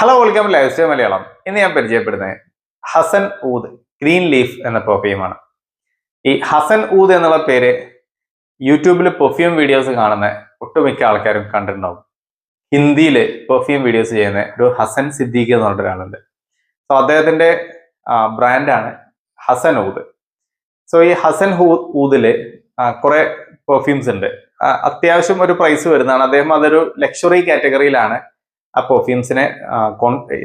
Hello welcome life style Malayalam. ഇന്ന് ഞാൻ പരിചയപ്പെടുന്നത് ഹസൻ ഊദ് ഗ്രീൻ ലീഫ് എന്ന പെർഫ്യൂമാണ്. ഈ ഹസൻ ഊദ് എന്നുള്ള പേര് യൂട്യൂബിൽ പെർഫ്യൂം വീഡിയോസ് കാണുന്ന ഒട്ടുമിക്ക ആൾക്കാരും കണ്ടിട്ടുണ്ടാവും. ഹിന്ദിയിൽ പെർഫ്യൂം വീഡിയോസ് ചെയ്യുന്ന ഒരു ഹസൻ സിദ്ദീഖ് എന്ന് പറഞ്ഞ ഒരാളുണ്ട്. സോ അദ്ദേഹത്തിന്റെ ബ്രാൻഡാണ് ഹസൻ ഊദ്. സോ ഈ ഹസൻ ഊദില് കുറെ പെർഫ്യൂംസ് ഉണ്ട്. അത്യാവശ്യം ഒരു പ്രൈസ് വരുന്നതാണ്. അദ്ദേഹം അതൊരു ലക്ഷറി കാറ്റഗറിയിലാണ് ആ പെർഫ്യൂംസിനെ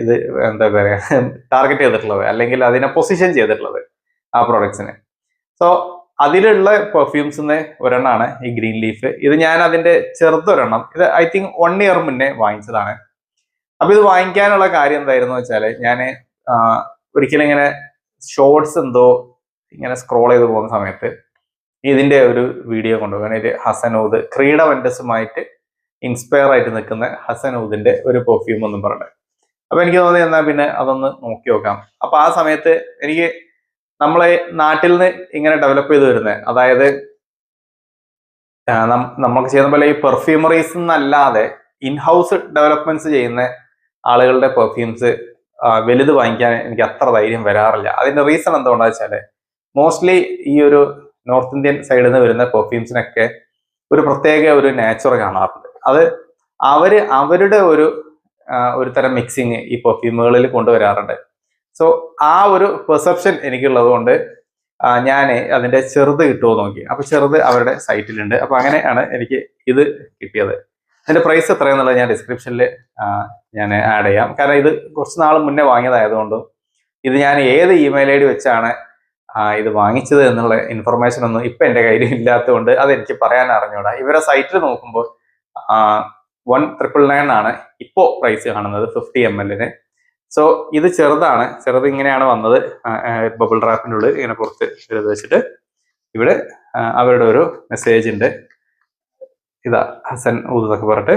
ഇത് എന്താ പറയുക ടാർഗറ്റ് ചെയ്തിട്ടുള്ളത്, അല്ലെങ്കിൽ അതിനെ പൊസിഷൻ ചെയ്തിട്ടുള്ളത് ആ പ്രോഡക്ട്സിനെ. സോ അതിലുള്ള പെർഫ്യൂംസിന് ഒരെണ്ണമാണ് ഈ ഗ്രീൻ ലീഫ്. ഇത് ഞാൻ അതിന്റെ ചെറുതൊരെണ്ണം, ഇത് ഐ തിങ്ക് 1 ഇയർ മുന്നേ വാങ്ങിച്ചതാണ്. അപ്പൊ ഇത് വാങ്ങിക്കാനുള്ള കാര്യം എന്തായിരുന്നു വെച്ചാല്, ഞാൻ ഒരിക്കലും ഇങ്ങനെ ഷോർട്സ് എന്തോ ഇങ്ങനെ സ്ക്രോൾ ചെയ്ത് പോകുന്ന സമയത്ത് ഇതിന്റെ ഒരു വീഡിയോ കൊണ്ടുപോകാൻ, ഇത് ഹസൻ ഊദ് ക്രീഡ വെന്റസുമായിട്ട് ഇൻസ്പയർ ആയിട്ട് നിൽക്കുന്ന ഹസൻ ഊദിന്റെ ഒരു പെർഫ്യൂം ഒന്നും പറഞ്ഞത്. അപ്പൊ എനിക്ക് തോന്നി എന്നാ പിന്നെ അതൊന്ന് നോക്കി നോക്കാം. അപ്പൊ ആ സമയത്ത് എനിക്ക് നമ്മളെ നാട്ടിൽ നിന്ന് ഇങ്ങനെ ഡെവലപ്പ് ചെയ്ത് വരുന്നത്, അതായത് നമുക്ക് ചെയ്യുന്ന പോലെ ഈ പെർഫ്യൂമറീസ് എന്നല്ലാതെ ഇൻഹൗസ് ഡെവലപ്മെന്റ്സ് ചെയ്യുന്ന ആളുകളുടെ പെർഫ്യൂംസ് വലുത് വാങ്ങിക്കാൻ എനിക്ക് അത്ര ധൈര്യം വരാറില്ല. അതിന്റെ റീസൺ എന്തുകൊണ്ടാ വെച്ചാല്, മോസ്റ്റ്ലി ഈ ഒരു നോർത്ത് ഇന്ത്യൻ സൈഡിൽ നിന്ന് വരുന്ന പെർഫ്യൂംസിനൊക്കെ ഒരു പ്രത്യേക ഒരു നേച്ചർ കാണാറുണ്ട്. അത് അവരുടെ ഒരു തരം മിക്സിങ് ഈ പെർഫ്യൂമുകളിൽ കൊണ്ടുവരാറുണ്ട്. സോ ആ ഒരു പെർസെപ്ഷൻ എനിക്കുള്ളത് കൊണ്ട് ഞാൻ അതിന്റെ ചെറുത് കിട്ടുമോ നോക്കി. അപ്പൊ ചെറുത് അവരുടെ സൈറ്റിലുണ്ട്. അപ്പൊ അങ്ങനെയാണ് എനിക്ക് ഇത് കിട്ടിയത്. അതിന്റെ പ്രൈസ് എത്രയെന്നുള്ളത് ഞാൻ ഡിസ്ക്രിപ്ഷനിൽ ഞാൻ ആഡ് ചെയ്യാം. കാരണം ഇത് കുറച്ച് നാൾ മുന്നേ വാങ്ങിയതായതുകൊണ്ടും ഇത് ഞാൻ ഏത് ഇമെയിൽ ഐ ഡി വെച്ചാണ് ഇത് വാങ്ങിച്ചത് എന്നുള്ള ഇൻഫർമേഷൻ ഒന്നും ഇപ്പൊ എന്റെ കയ്യിൽ ഇല്ലാത്തതുകൊണ്ട് അതെനിക്ക് പറയാൻ അറിഞ്ഞൂടാ. ഇവരെ സൈറ്റിൽ നോക്കുമ്പോൾ 1999 ആണ് ഇപ്പോ പ്രൈസ് കാണുന്നത് 50 ml. സോ ഇത് ചെറുതാണ്. ചെറുത് ഇങ്ങനെയാണ് വന്നത്. ബബിൾ റാപ്പിൻ്റെ ഉള്ളിൽ ഇങ്ങനെ പുറത്ത് എഴുതി വെച്ചിട്ട് ഇവിടെ അവരുടെ ഒരു മെസ്സേജ് ഉണ്ട്. ഇതാ ഹസൻ ഊദ് എന്നൊക്കെ പറഞ്ഞിട്ട്.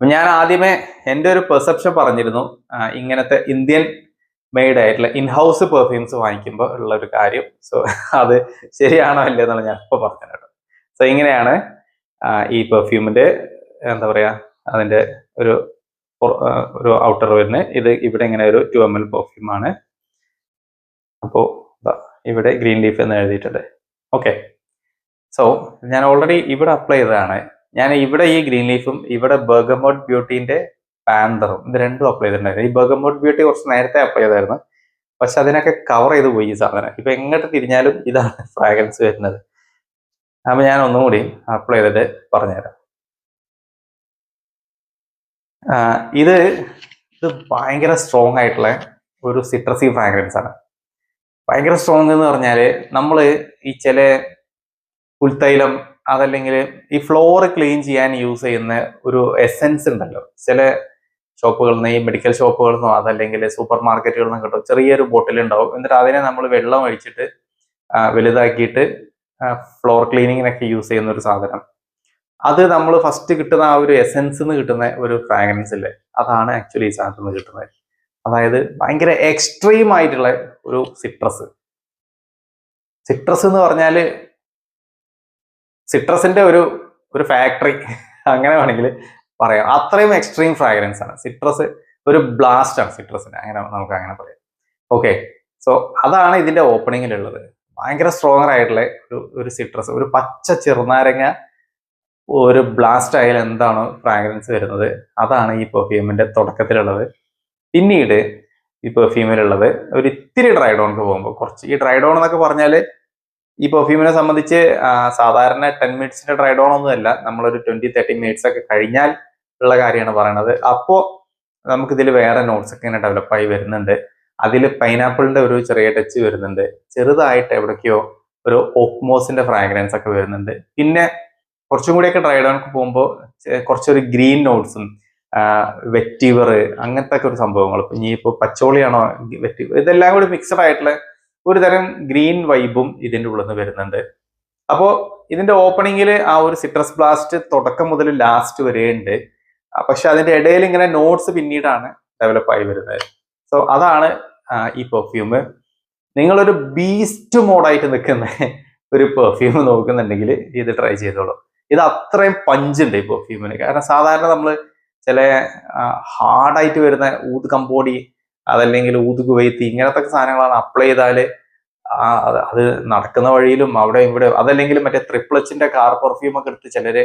ഞാൻ ആദ്യമേ എൻ്റെ ഒരു പെർസെപ്ഷൻ പറഞ്ഞിരുന്നു, ഇങ്ങനത്തെ ഇന്ത്യൻ മെയ്ഡ് ആയിട്ടുള്ള ഇൻഹൗസ് പെർഫ്യൂംസ് വാങ്ങിക്കുമ്പോൾ ഉള്ള ഒരു കാര്യം. സോ അത് ശരിയാണോ അല്ലേ എന്നാണ് ഞാൻ ഇപ്പോൾ പറഞ്ഞത് കേട്ടോ. സോ ഇങ്ങനെയാണ് ഈ പെർഫ്യൂമിന്റെ എന്താ പറയാ, അതിന്റെ ഒരു ഔട്ടർ വരുന്നത്. ഇത് ഇവിടെ ഇങ്ങനെ ഒരു 2 ml പെർഫ്യൂം ആണ്. അപ്പോ ഇവിടെ ഗ്രീൻ ലീഫ് എന്ന് എഴുതിയിട്ടുണ്ട്. ഓക്കെ, സോ ഞാൻ ഓൾറെഡി ഇവിടെ അപ്ലൈ ചെയ്തതാണ്. ഞാൻ ഇവിടെ ഈ ഗ്രീൻ ലീഫും ഇവിടെ ബെർഗമോട്ട് ബ്യൂട്ടിന്റെ പാന്തറും ഇത് രണ്ടും അപ്ലൈ ചെയ്തിട്ടുണ്ടായിരുന്നു. ഈ ബെർഗമോട്ട് ബ്യൂട്ടി കുറച്ച് നേരത്തെ അപ്ലൈ ചെയ്തായിരുന്നു, പക്ഷെ അതിനൊക്കെ കവർ ചെയ്ത് പോയി ഈ സാധനം. ഇപ്പൊ എങ്ങോട്ട് തിരിഞ്ഞാലും ഇതാണ് ഫ്രാഗ്രൻസ് വരുന്നത്. അപ്പൊ ഞാൻ ഒന്നും കൂടി അപ്ലൈ ചെയ്തിട്ട് പറഞ്ഞുതരാം. ഇത് ഭയങ്കര സ്ട്രോങ് ആയിട്ടുള്ള ഒരു സിട്രസി ഫ്രാഗ്രൻസ് ആണ്. ഭയങ്കര സ്ട്രോങ് എന്ന് പറഞ്ഞാല്, നമ്മൾ ഈ ചില പുൽത്തൈലം അതല്ലെങ്കിൽ ഈ ഫ്ലോർ ക്ലീൻ ചെയ്യാൻ യൂസ് ചെയ്യുന്ന ഒരു എസെൻസ് ഉണ്ടല്ലോ, ചില ഷോപ്പുകളിൽ നിന്ന്, ഈ മെഡിക്കൽ ഷോപ്പുകളിൽ നിന്നോ അതല്ലെങ്കിൽ സൂപ്പർ മാർക്കറ്റുകളിൽ നിന്നും കിട്ടും. ചെറിയൊരു ബോട്ടിൽ ഉണ്ടാവും. എന്നിട്ട് അതിനെ നമ്മൾ വെള്ളം ഒഴിച്ചിട്ട് വലുതാക്കിയിട്ട് ഫ്ലോർ ക്ലീനിങ്ങിനൊക്കെ യൂസ് ചെയ്യുന്ന ഒരു സാധനം. അത് നമ്മൾ ഫസ്റ്റ് കിട്ടുന്ന ആ ഒരു എസെൻസ് നിന്ന് കിട്ടുന്ന ഒരു ഫ്രാഗ്രൻസ് ഇല്ലേ, അതാണ് ആക്ച്വലി ഈ സാധനത്തിൽ നിന്ന് കിട്ടുന്നത്. അതായത് ഭയങ്കര എക്സ്ട്രീം ആയിട്ടുള്ള ഒരു സിട്രസ് എന്ന് പറഞ്ഞാല് സിട്രസിന്റെ ഒരു ഫാക്ടറി അങ്ങനെ വേണമെങ്കിൽ പറയാം. അത്രയും എക്സ്ട്രീം ഫ്രാഗ്രൻസ് ആണ് സിട്രസ്. ഒരു ബ്ലാസ്റ്റ് ആണ് സിട്രസിന്, അങ്ങനെ നമുക്ക് അങ്ങനെ പറയാം. ഓക്കെ, സോ അതാണ് ഇതിന്റെ ഓപ്പണിങ്ങിലുള്ളത്. ഭയങ്കര സ്ട്രോങ്ങർ ആയിട്ടുള്ള ഒരു സിട്രസ്, ഒരു പച്ച ചെറുനാരങ്ങ ഒരു ബ്ലാസ്റ്റ് ആയാലും എന്താണോ ഫ്രാഗ്രൻസ് വരുന്നത്, അതാണ് ഈ പെർഫ്യൂമിന്റെ തുടക്കത്തിലുള്ളത്. പിന്നീട് ഈ പെർഫ്യൂമിലുള്ളത് ഒരു ഇത്തിരി ഡ്രൈ ഡൗണിക്ക് പോകുമ്പോൾ കുറച്ച്, ഈ ഡ്രൈ ഡൗൺ എന്നൊക്കെ പറഞ്ഞാൽ ഈ പെർഫ്യൂമിനെ സംബന്ധിച്ച് സാധാരണ 10 മിനിറ്റ്സിന്റെ ഡ്രൈ ഡൗൺ ഒന്നുമല്ല, നമ്മളൊരു 20-30 മിനിറ്റ്സ് ഒക്കെ കഴിഞ്ഞാൽ ഉള്ള കാര്യമാണ് പറയണത്. അപ്പോൾ നമുക്കിതിൽ വേറെ നോട്ട്സ് ഒക്കെ ഇങ്ങനെ ഡെവലപ്പായി വരുന്നുണ്ട്. അതിൽ പൈനാപ്പിളിന്റെ ഒരു ചെറിയ ടച്ച് വരുന്നുണ്ട്. ചെറുതായിട്ട് എവിടേക്കോ ഒരു ഓക്മോസിന്റെ ഫ്രാഗ്രൻസ് ഒക്കെ വരുന്നുണ്ട്. പിന്നെ കുറച്ചും കൂടിയൊക്കെ ഡ്രൈ ഡൗണിക്ക് പോകുമ്പോൾ കുറച്ചൊരു ഗ്രീൻ നോട്ട്സും വെറ്റിവർ അങ്ങനത്തെ ഒക്കെ ഒരു സംഭവങ്ങൾ. ഇനിയിപ്പോൾ പച്ചോളിയാണോ വെറ്റിവർ, ഇതെല്ലാം കൂടി മിക്സഡ് ആയിട്ടുള്ള ഒരു തരം ഗ്രീൻ വൈബും ഇതിൻ്റെ ഉള്ളിൽ നിന്ന് വരുന്നുണ്ട്. അപ്പോൾ ഇതിന്റെ ഓപ്പണിങ്ങിൽ ആ ഒരു സിട്രസ് ബ്ലാസ്റ്റ് തുടക്കം മുതൽ ലാസ്റ്റ് വരെ ഉണ്ട്. പക്ഷെ അതിന്റെ ഇടയിൽ ഇങ്ങനെ നോട്ട്സ് പിന്നീടാണ് ഡെവലപ്പായി വരുന്നത്. സോ അതാണ് ഈ പെർഫ്യൂം. നിങ്ങളൊരു ബീസ്റ്റ് മോഡായിട്ട് നിൽക്കുന്ന ഒരു പെർഫ്യൂം നോക്കുന്നുണ്ടെങ്കിൽ ഇത് ട്രൈ ചെയ്തോളൂ. ഇത് അത്രയും പഞ്ചുണ്ട് ഈ പെർഫ്യൂമിന്. കാരണം സാധാരണ നമ്മൾ ചില ഹാർഡായിട്ട് വരുന്ന ഊത് കമ്പോടി അതല്ലെങ്കിൽ ഊത് കുവൈത്തി ഇങ്ങനത്തെ സാധനങ്ങളാണ് അപ്ലൈ ചെയ്താൽ അത് നടക്കുന്ന വഴിയിലും അവിടെ ഇവിടെ, അതല്ലെങ്കിൽ മറ്റേ ട്രിപ്ലച്ചിന്റെ കാർ പെർഫ്യൂം ഒക്കെ എടുത്ത് ചിലര്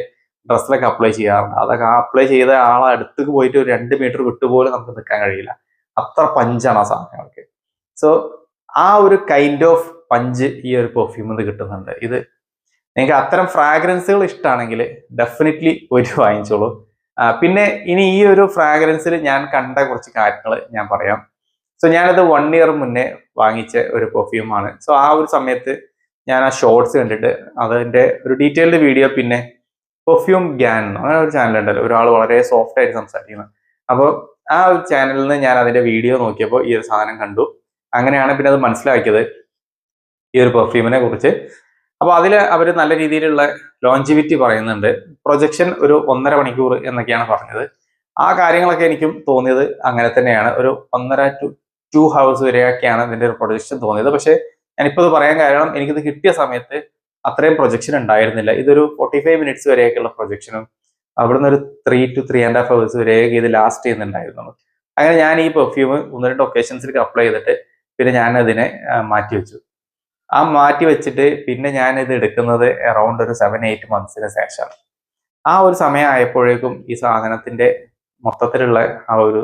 ഡ്രസ്സിലൊക്കെ അപ്ലൈ ചെയ്യാറുണ്ട്. അതൊക്കെ അപ്ലൈ ചെയ്ത ആളെ അടുത്തേക്ക് പോയിട്ട് ഒരു 2 മീറ്റർ വിട്ടുപോലും നമുക്ക് നിൽക്കാൻ കഴിയില്ല, അത്ര പഞ്ചാണ് ആ സാധനങ്ങൾക്ക്. സോ ആ ഒരു കൈൻഡ് ഓഫ് പഞ്ച് ഈ ഒരു പെർഫ്യൂമിൽ നിന്ന് കിട്ടുന്നുണ്ട്. ഇത് നിങ്ങൾക്ക് അത്തരം ഫ്രാഗ്രൻസുകൾ ഇഷ്ടമാണെങ്കിൽ ഡെഫിനറ്റ്ലി പോയിട്ട് വാങ്ങിച്ചോളൂ. പിന്നെ ഇനി ഈ ഒരു ഫ്രാഗ്രൻസിൽ ഞാൻ കണ്ട കുറച്ച് കാര്യങ്ങൾ ഞാൻ പറയാം. സോ ഞാനത് 1 ഇയർ മുന്നേ വാങ്ങിച്ച ഒരു പെർഫ്യൂമാണ്. സോ ആ ഒരു സമയത്ത് ഞാൻ ആ ഷോർട്സ് കണ്ടിട്ട് അതിന്റെ ഒരു ഡീറ്റെയിൽഡ് വീഡിയോ, പിന്നെ പെർഫ്യൂം ഗ്യാൻ അങ്ങനെ ഒരു ചാനൽ ഉണ്ടല്ലോ, ഒരാൾ വളരെ സോഫ്റ്റ് ആയിട്ട് സംസാരിക്കുന്നത്. അപ്പോൾ ആ ഒരു ചാനലിൽ നിന്ന് ഞാൻ അതിന്റെ വീഡിയോ നോക്കിയപ്പോൾ ഈ ഒരു സാധനം കണ്ടു. അങ്ങനെയാണ് പിന്നെ അത് മനസ്സിലാക്കിയത് ഈ ഒരു പെർഫ്യൂമിനെ കുറിച്ച്. അപ്പോൾ അതിൽ അവർ നല്ല രീതിയിലുള്ള ലോഞ്ചിവിറ്റി പറയുന്നുണ്ട്. പ്രൊജക്ഷൻ ഒരു 1.5 മണിക്കൂർ എന്നൊക്കെയാണ് പറഞ്ഞത്. ആ കാര്യങ്ങളൊക്കെ എനിക്കും തോന്നിയത് അങ്ങനെ തന്നെയാണ്. ഒരു 1.5 to 2 hours വരെയൊക്കെയാണ് ഇതിന്റെ ഒരു പ്രൊജക്ഷൻ തോന്നിയത്. പക്ഷെ ഞാനിപ്പോൾ ഇത് പറയാൻ കാരണം എനിക്കിത് കിട്ടിയ സമയത്ത് അത്രയും പ്രൊജക്ഷൻ ഉണ്ടായിരുന്നില്ല. ഇതൊരു 45 മിനിറ്റ്സ് വരെയൊക്കെയുള്ള പ്രൊജക്ഷനും അവിടുന്ന് ഒരു 3 to 3.5 hours വരെയൊക്കെ ഇത് ലാസ്റ്റ് ചെയ്യുന്നുണ്ടായിരുന്നു. അങ്ങനെ ഞാൻ ഈ പെർഫ്യൂം 1-2 ഒക്കേഷൻസിലേക്ക് അപ്ലൈ ചെയ്തിട്ട് പിന്നെ ഞാൻ അതിനെ മാറ്റി വെച്ചു. ആ മാറ്റി വെച്ചിട്ട് പിന്നെ ഞാൻ ഇത് എടുക്കുന്നത് അറൗണ്ട് ഒരു 7-8 monthsന് ശേഷമാണ്. ആ ഒരു സമയം ആയപ്പോഴേക്കും ഈ സാധനത്തിന്റെ മൊത്തത്തിലുള്ള ആ ഒരു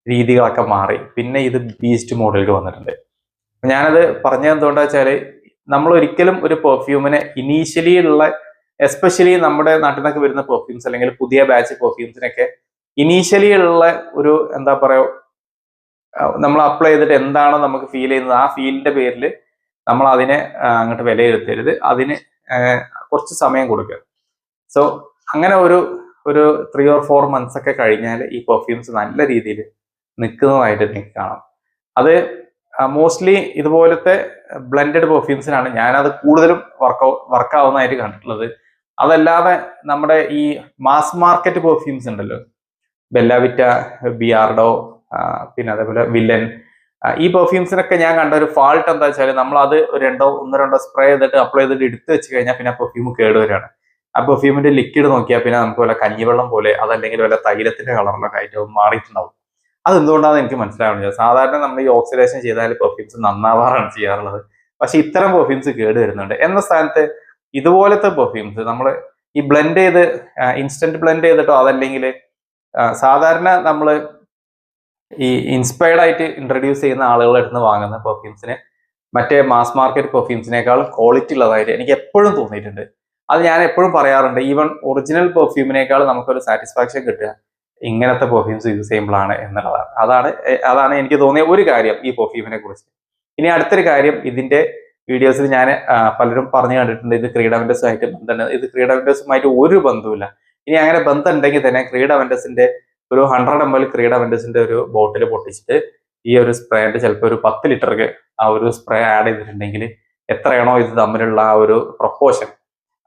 രീതികളൊക്കെ മാറി. പിന്നെ ഇത് ബീസ്റ്റ് മോഡലിലേക്ക് വന്നിട്ടുണ്ട്. ഞാനത് പറഞ്ഞത് എന്തുകൊണ്ടാ വെച്ചാല്, നമ്മൾ ഒരിക്കലും ഒരു പെർഫ്യൂമിനെ ഇനീഷ്യലി ഉള്ള, എസ്പെഷ്യലി നമ്മുടെ നാട്ടിൽ നിന്നൊക്കെ വരുന്ന പെർഫ്യൂംസ് അല്ലെങ്കിൽ പുതിയ ബാച്ച് പെർഫ്യൂംസിനൊക്കെ ഇനീഷ്യലി ഉള്ള ഒരു എന്താ പറയുക, നമ്മൾ അപ്ലൈ ചെയ്തിട്ട് എന്താണോ നമുക്ക് ഫീൽ ചെയ്യുന്നത് ആ ഫീലിന്റെ പേരിൽ നമ്മൾ അതിനെ അങ്ങോട്ട് വിലയിരുത്തരുത്. അതിന് കുറച്ച് സമയം കൊടുക്കുക. സോ അങ്ങനെ ഒരു 3 or 4 months ഒക്കെ കഴിഞ്ഞാൽ ഈ പെർഫ്യൂംസ് നല്ല രീതിയിൽ നിൽക്കുന്നതായിട്ട് എനിക്ക് കാണാം. അത് മോസ്റ്റ്ലി ഇതുപോലത്തെ ബ്ലെൻഡഡ് പെർഫ്യൂംസിനാണ് ഞാനത് കൂടുതലും വർക്കാവുന്നതായിട്ട് കണ്ടിട്ടുള്ളത്. അതല്ലാതെ നമ്മുടെ ഈ മാസ് മാർക്കറ്റ് പെർഫ്യൂംസ് ഉണ്ടല്ലോ, ബെല്ലാവിറ്റ, ബിയാർഡോ, പിന്നെ അതേപോലെ വില്ലൻ, ഈ പെർഫ്യൂംസിനൊക്കെ ഞാൻ കണ്ട ഒരു ഫാൾട്ട് എന്താ വെച്ചാൽ, നമ്മൾ അത് ഒരു 1-2 സ്പ്രേ ചെയ്തിട്ട് അപ്ലൈ ചെയ്തിട്ട് എടുത്ത് വെച്ച് കഴിഞ്ഞാൽ പിന്നെ പെർഫ്യൂം കേടുവരികയാണ്. ആ പെർഫ്യൂമിന്റെ ലിക്വിഡ് നോക്കിയാൽ പിന്നെ നമുക്ക് വല്ല കഞ്ഞിവെള്ളം പോലെ അതല്ലെങ്കിൽ വല്ല തൈലത്തിന്റെ കളറിലൊക്കെ ആയിട്ട് മാറിയിട്ടുണ്ടാവും. അതെന്തുകൊണ്ടാണെന്ന് എനിക്ക് മനസ്സിലാവുന്നില്ല. സാധാരണ നമ്മൾ ഈ ഓക്സിഡേഷൻ ചെയ്താൽ പെർഫ്യൂംസ് നന്നാവാറാണ് ചെയ്യാറുള്ളത്. പക്ഷെ ഇത്തരം പെർഫ്യൂംസ് കേട് വരുന്നുണ്ട്. എന്ന സ്ഥാനത്ത് ഇതുപോലത്തെ പെർഫ്യൂംസ് നമ്മൾ ഈ ബ്ലെൻഡ് ചെയ്ത് ഇൻസ്റ്റന്റ് ബ്ലെൻഡ് ചെയ്തിട്ടോ അതല്ലെങ്കിൽ സാധാരണ നമ്മൾ ഈ ഇൻസ്പയർഡ് ആയിട്ട് ഇൻട്രൊഡ്യൂസ് ചെയ്യുന്ന ആളുകളുടെ അടുത്ത് നിന്ന് വാങ്ങുന്ന പെർഫ്യൂംസിന് മറ്റേ മാസ് മാർക്കറ്റ് പെർഫ്യൂംസിനേക്കാൾ ക്വാളിറ്റി ഉള്ളതായിട്ട് എനിക്ക് എപ്പോഴും തോന്നിയിട്ടുണ്ട്. അത് ഞാൻ എപ്പോഴും പറയാറുണ്ട്. ഈവൻ ഒറിജിനൽ പെർഫ്യൂമിനേക്കാൾ നമുക്കൊരു സാറ്റിസ്ഫാക്ഷൻ കിട്ടുക ഇങ്ങനത്തെ പെർഫ്യൂംസ് യൂസ് ചെയ്യുമ്പോഴാണ് എന്നുള്ളതാണ്. അതാണ് എനിക്ക് തോന്നിയ ഒരു കാര്യം ഈ പെർഫ്യൂമിനെ കുറിച്ച്. ഇനി അടുത്തൊരു കാര്യം, ഇതിന്റെ വീഡിയോസിൽ ഞാൻ പലരും പറഞ്ഞു കണ്ടിട്ടുണ്ട് ഇത് ക്രീഡ് അവന്റസുമായിട്ട് ബന്ധമുണ്ട്. ഇത് ക്രീഡ് അവന്റസുമായിട്ട് ഒരു ബന്ധവുമില്ല. ഇനി അങ്ങനെ ബന്ധം ഉണ്ടെങ്കിൽ തന്നെ ക്രീഡ് അവന്റസിന്റെ ഒരു 100 ml ക്രീഡ് അവന്റസിന്റെ ഒരു ബോട്ടിൽ പൊട്ടിച്ചിട്ട് ഈ ഒരു സ്പ്രേന്റെ ചിലപ്പോൾ ഒരു 10 ലിറ്റർക്ക് ആ ഒരു സ്പ്രേ ആഡ് ചെയ്തിട്ടുണ്ടെങ്കിൽ എത്രയാണോ ഇത് തമ്മിലുള്ള ആ ഒരു പ്രൊപ്പോർഷൻ,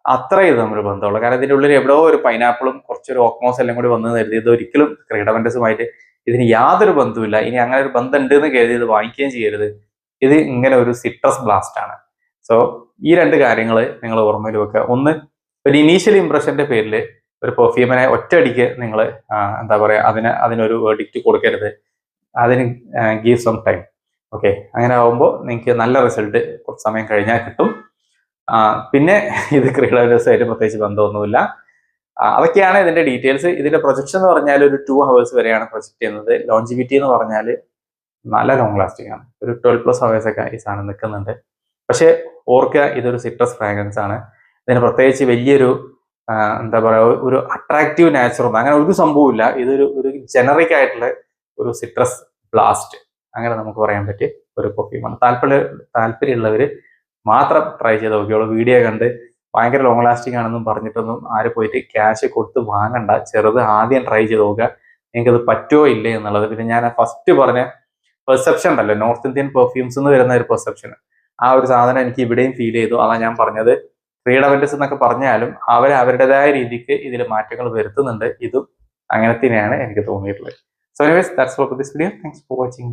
അത്ര ഇത് തമ്മിൽ ബന്ധമുള്ളൂ. കാരണം ഇതിന്റെ ഉള്ളിൽ എവിടെയോ ഒരു പൈനാപ്പിളും കുറച്ചൊരു ഓക്മോസ് എല്ലാം കൂടി വന്നു കരുതി ഇത് ഒരിക്കലും ക്രീഡ് അവന്റസുമായിട്ട് ഇതിന് യാതൊരു ബന്ധവുമില്ല. ഇനി അങ്ങനെ ഒരു ബന്ധം ഉണ്ട് എന്ന് കരുതി ഇത് വാങ്ങിക്കുകയും ചെയ്യരുത്. ഇത് ഇങ്ങനെ ഒരു സിട്രസ് ബ്ലാസ്റ്റ് ആണ്. സോ ഈ 2 കാര്യങ്ങൾ നിങ്ങൾ ഓർമ്മയിൽ വെക്കുക. ഒന്ന്, ഒരു ഇനീഷ്യൽ ഇംപ്രഷന്റെ പേരിൽ ഒരു പെർഫ്യൂമിനെ ഒറ്റയടിക്ക് നിങ്ങൾ എന്താ പറയുക അതിനൊരു വേർഡിക്റ്റ് കൊടുക്കരുത്. അതിന് ഗീവ് സം ടൈം. ഓക്കെ, അങ്ങനെ ആവുമ്പോൾ നിങ്ങൾക്ക് നല്ല റിസൾട്ട് കുറച്ച് സമയം കഴിഞ്ഞാൽ കിട്ടും. പിന്നെ ഇത് ക്രീഡ് അവന്റസുമായിട്ട് പ്രത്യേകിച്ച് ബന്ധമൊന്നുമില്ല. അതൊക്കെയാണ് ഇതിന്റെ ഡീറ്റെയിൽസ്. ഇതിന്റെ പ്രൊജക്ഷൻ എന്ന് പറഞ്ഞാൽ ഒരു 2 hours വരെയാണ് പ്രൊജക്ട് ചെയ്യുന്നത്. ലോഞ്ചിവിറ്റി എന്ന് പറഞ്ഞാൽ നല്ല ലോങ് ലാസ്റ്റിംഗ് ആണ്. ഒരു 12+ hours ഒക്കെ ഈ സാധനം നിൽക്കുന്നുണ്ട്. പക്ഷെ ഓർക്കുക, ഇതൊരു സിട്രസ് ഫ്രാഗ്രൻസ് ആണ്. ഇതിന് പ്രത്യേകിച്ച് വലിയൊരു എന്താ പറയുക, ഒരു അട്രാക്റ്റീവ് നാച്ചറൊന്നും അങ്ങനെ ഒരു സംഭവമില്ല. ഇതൊരു ജനറിക് ആയിട്ടുള്ള ഒരു സിട്രസ് ബ്ലാസ്റ്റ്, അങ്ങനെ നമുക്ക് പറയാൻ പറ്റിയ ഒരു പെർഫ്യൂമാണ്. താല്പര്യമുള്ളവർ മാത്രം ട്രൈ ചെയ്ത് നോക്കിയോളൂ. വീഡിയോ കണ്ട് ഭയങ്കര ലോങ് ലാസ്റ്റിംഗ് ആണെന്നും പറഞ്ഞിട്ടൊന്നും ആര് പോയിട്ട് ക്യാഷ് കൊടുത്ത് വാങ്ങണ്ട. ചെറുത് ആദ്യം ട്രൈ ചെയ്ത് നോക്കുക, നിങ്ങൾക്കത് പറ്റുമോ ഇല്ലേ എന്നുള്ളത്. പിന്നെ ഞാൻ ഫസ്റ്റ് പറഞ്ഞ പെർസെപ്ഷൻ ഉണ്ടല്ലോ, നോർത്ത് ഇന്ത്യൻ പെർഫ്യൂംസ് എന്ന് വരുന്ന ഒരു പെർസെപ്ഷൻ, ആ ഒരു സാധനം എനിക്ക് ഇവിടെയും ഫീൽ ചെയ്തു. അതാണ് ഞാൻ പറഞ്ഞത്. ക്രീഡ് അവന്റസ് എന്നൊക്കെ പറഞ്ഞാലും അവരുടേതായ രീതിക്ക് ഇതിൽ മാറ്റങ്ങൾ വരുത്തുന്നുണ്ട്. ഇതും അങ്ങനെ തന്നെയാണ് എനിക്ക് തോന്നിയിട്ടുള്ളത്. So anyways, that's all for this video. Thanks for watching.